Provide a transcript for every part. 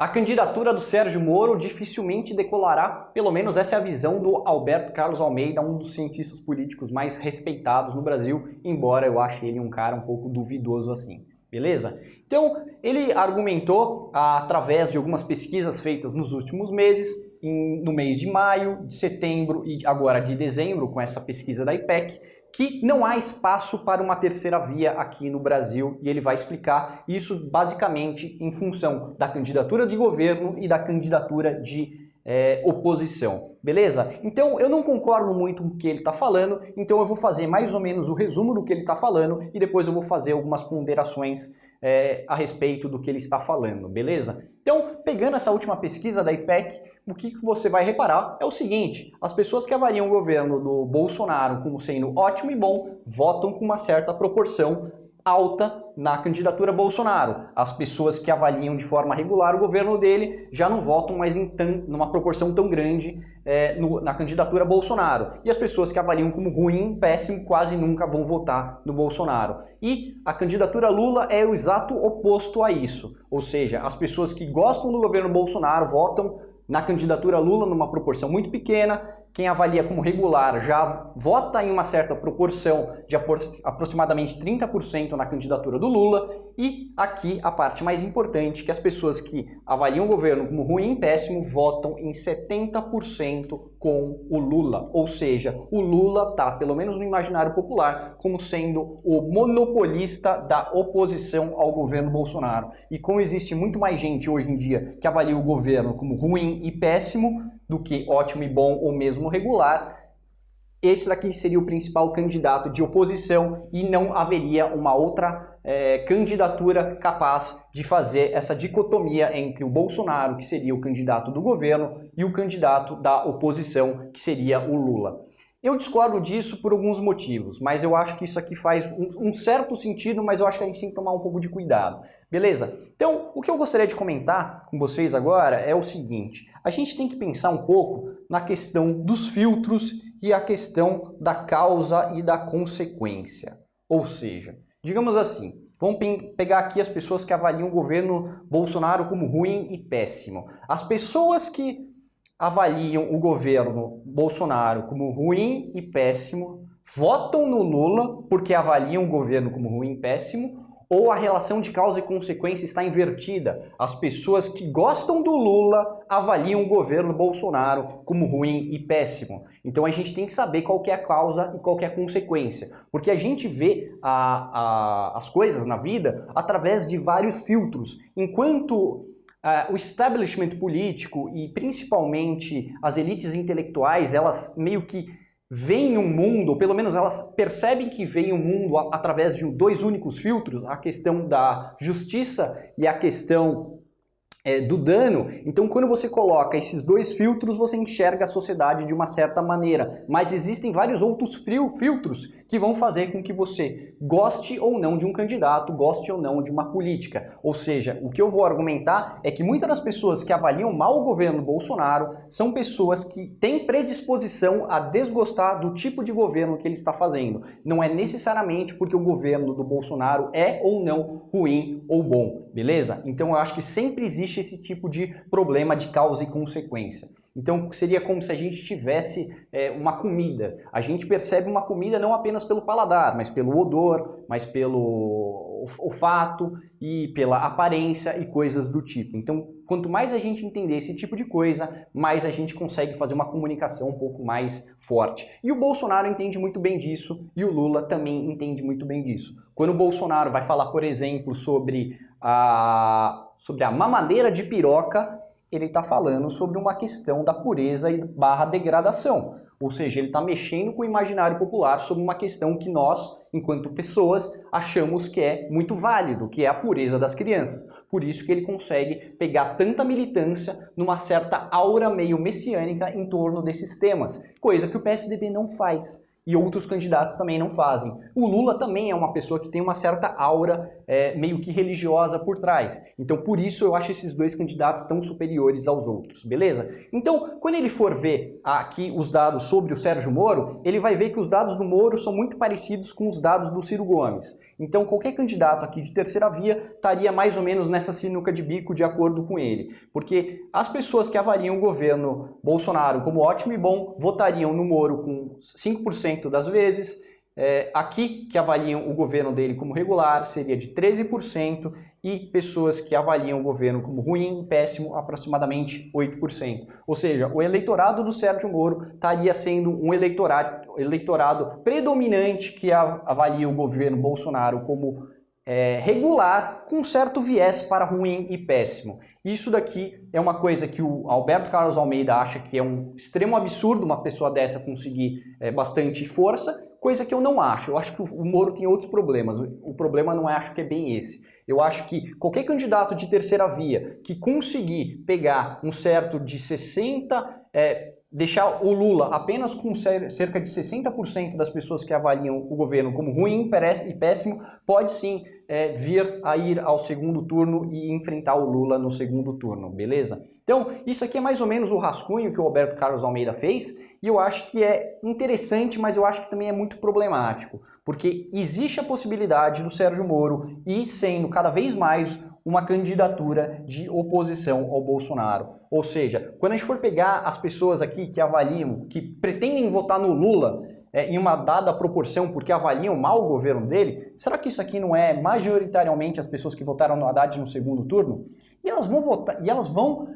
A candidatura do Sérgio Moro dificilmente decolará, pelo menos essa é a visão do Alberto Carlos Almeida, um dos cientistas políticos mais respeitados no Brasil, embora eu ache ele um cara um pouco duvidoso assim, beleza? Então, ele argumentou, através de algumas pesquisas feitas nos últimos meses, no mês de maio, de setembro e agora de dezembro, com essa pesquisa da IPEC, que não há espaço para uma terceira via aqui no Brasil, e ele vai explicar isso basicamente em função da candidatura de governo e da candidatura de oposição, beleza? Então eu não concordo muito com o que ele está falando, então eu vou fazer mais ou menos o resumo do que ele está falando e depois eu vou fazer algumas ponderações a respeito do que ele está falando, beleza? Então, pegando essa última pesquisa da IPEC, o que você vai reparar é o seguinte: as pessoas que avaliam o governo do Bolsonaro como sendo ótimo e bom, votam com uma certa proporção alta na candidatura Bolsonaro. As pessoas que avaliam de forma regular o governo dele já não votam mais numa proporção tão grande na candidatura Bolsonaro. E as pessoas que avaliam como ruim, péssimo, quase nunca vão votar no Bolsonaro. E a candidatura Lula é o exato oposto a isso. Ou seja, as pessoas que gostam do governo Bolsonaro votam na candidatura Lula numa proporção muito pequena. Quem avalia como regular já vota em uma certa proporção de aproximadamente 30% na candidatura do Lula. E aqui a parte mais importante, que as pessoas que avaliam o governo como ruim e péssimo votam em 70% com o Lula. Ou seja, o Lula está, pelo menos no imaginário popular, como sendo o monopolista da oposição ao governo Bolsonaro. E como existe muito mais gente hoje em dia que avalia o governo como ruim e péssimo do que ótimo e bom ou mesmo regular, esse daqui seria o principal candidato de oposição e não haveria uma outra candidatura capaz de fazer essa dicotomia entre o Bolsonaro, que seria o candidato do governo, e o candidato da oposição, que seria o Lula. Eu discordo disso por alguns motivos, mas eu acho que isso aqui faz um certo sentido, mas eu acho que a gente tem que tomar um pouco de cuidado, beleza? Então, o que eu gostaria de comentar com vocês agora é o seguinte: a gente tem que pensar um pouco na questão dos filtros e a questão da causa e da consequência. Ou seja, digamos assim, vamos pegar aqui as pessoas que avaliam o governo Bolsonaro como ruim e péssimo. As pessoas que avaliam o governo Bolsonaro como ruim e péssimo, votam no Lula porque avaliam o governo como ruim e péssimo, ou a relação de causa e consequência está invertida? As pessoas que gostam do Lula avaliam o governo Bolsonaro como ruim e péssimo. Então a gente tem que saber qual que é a causa e qual que é a consequência, porque a gente vê as coisas na vida através de vários filtros, enquanto o establishment político e principalmente as elites intelectuais, elas meio que veem um mundo, ou pelo menos elas percebem que veem um mundo através de dois únicos filtros, a questão da justiça e a questão do dano. Então, quando você coloca esses dois filtros, você enxerga a sociedade de uma certa maneira. Mas existem vários outros filtros que vão fazer com que você goste ou não de um candidato, goste ou não de uma política. Ou seja, o que eu vou argumentar é que muitas das pessoas que avaliam mal o governo Bolsonaro são pessoas que têm predisposição a desgostar do tipo de governo que ele está fazendo. Não é necessariamente porque o governo do Bolsonaro é ou não ruim ou bom, beleza? Então eu acho que sempre existe esse tipo de problema de causa e consequência. Então seria como se a gente tivesse uma comida. A gente percebe uma comida não apenas pelo paladar, mas pelo odor, mas pelo olfato e pela aparência e coisas do tipo. Então, quanto mais a gente entender esse tipo de coisa, mais a gente consegue fazer uma comunicação um pouco mais forte. E o Bolsonaro entende muito bem disso e o Lula também entende muito bem disso. Quando o Bolsonaro vai falar, por exemplo, sobre a mamadeira de piroca, ele está falando sobre uma questão da pureza e barra degradação. Ou seja, ele está mexendo com o imaginário popular sobre uma questão que nós, enquanto pessoas, achamos que é muito válido, que é a pureza das crianças. Por isso que ele consegue pegar tanta militância numa certa aura meio messiânica em torno desses temas, coisa que o PSDB não faz. e outros candidatos também não fazem. O Lula também é uma pessoa que tem uma certa aura meio que religiosa por trás. Então, por isso, eu acho esses dois candidatos tão superiores aos outros, beleza? Então, quando ele for ver aqui os dados sobre o Sérgio Moro, ele vai ver que os dados do Moro são muito parecidos com os dados do Ciro Gomes. Então, qualquer candidato aqui de terceira via estaria mais ou menos nessa sinuca de bico de acordo com ele. Porque as pessoas que avaliam o governo Bolsonaro como ótimo e bom votariam no Moro com 5% das vezes. Aqui que avaliam o governo dele como regular seria de 13% e pessoas que avaliam o governo como ruim e péssimo aproximadamente 8%. Ou seja, o eleitorado do Sérgio Moro estaria sendo um eleitorado predominante que avalia o governo Bolsonaro como regular, com certo viés para ruim e péssimo. Isso daqui é uma coisa que o Alberto Carlos Almeida acha que é um extremo absurdo uma pessoa dessa conseguir bastante força, coisa que eu não acho. Eu acho que o Moro tem outros problemas. O problema não acho que é bem esse. Eu acho que qualquer candidato de terceira via que conseguir pegar um certo de 60%, deixar o Lula apenas com cerca de 60% das pessoas que avaliam o governo como ruim e péssimo, pode sim vir a ir ao segundo turno e enfrentar o Lula no segundo turno, beleza? Então, isso aqui é mais ou menos o rascunho que o Alberto Carlos Almeida fez, e eu acho que é interessante, mas eu acho que também é muito problemático, porque existe a possibilidade do Sérgio Moro ir sendo cada vez mais uma candidatura de oposição ao Bolsonaro. Ou seja, quando a gente for pegar as pessoas aqui que avaliam, que pretendem votar no Lula em uma dada proporção porque avaliam mal o governo dele, será que isso aqui não é majoritariamente as pessoas que votaram no Haddad no segundo turno? E elas vão votar, e elas vão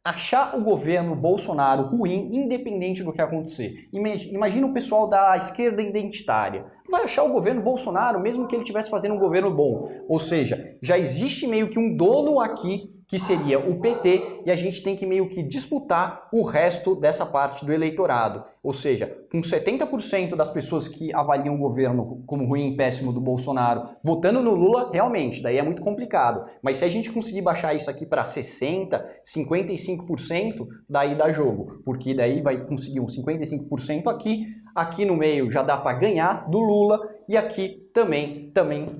achar o governo Bolsonaro ruim, independente do que acontecer. Imagina o pessoal da esquerda identitária. Vai achar o governo Bolsonaro, mesmo que ele estivesse fazendo um governo bom. Ou seja, já existe meio que um dono aqui, que seria o PT, e a gente tem que meio que disputar o resto dessa parte do eleitorado. Ou seja, com 70% das pessoas que avaliam o governo como ruim e péssimo do Bolsonaro votando no Lula, realmente, daí é muito complicado. Mas se a gente conseguir baixar isso aqui para 60%, 55%, daí dá jogo. Porque daí vai conseguir uns 55% aqui no meio já dá para ganhar do Lula, e aqui também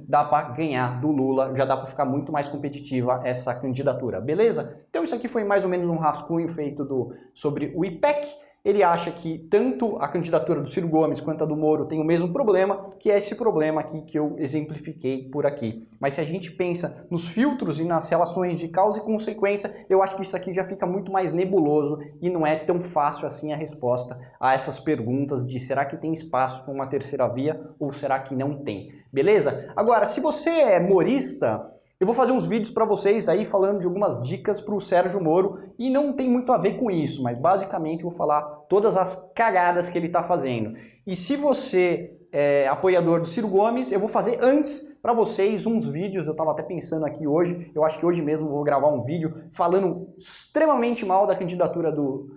dá para ganhar do Lula, já dá para ficar muito mais competitiva essa candidatura, beleza? Então isso aqui foi mais ou menos um rascunho feito sobre o IPEC. Ele acha que tanto a candidatura do Ciro Gomes quanto a do Moro tem o mesmo problema, que é esse problema aqui que eu exemplifiquei por aqui. Mas se a gente pensa nos filtros e nas relações de causa e consequência, eu acho que isso aqui já fica muito mais nebuloso e não é tão fácil assim a resposta a essas perguntas de será que tem espaço para uma terceira via ou será que não tem, beleza? Agora, se você é morista, eu vou fazer uns vídeos para vocês aí falando de algumas dicas para o Sérgio Moro e não tem muito a ver com isso, mas basicamente eu vou falar todas as cagadas que ele está fazendo. E se você é apoiador do Ciro Gomes, eu vou fazer antes para vocês uns vídeos, eu estava até pensando aqui hoje, eu acho que hoje mesmo eu vou gravar um vídeo falando extremamente mal da candidatura do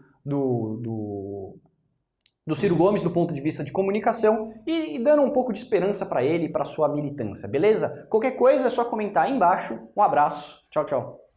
Ciro Gomes do ponto de vista de comunicação e dando um pouco de esperança para ele e para sua militância, beleza? Qualquer coisa é só comentar aí embaixo. Um abraço, tchau, tchau.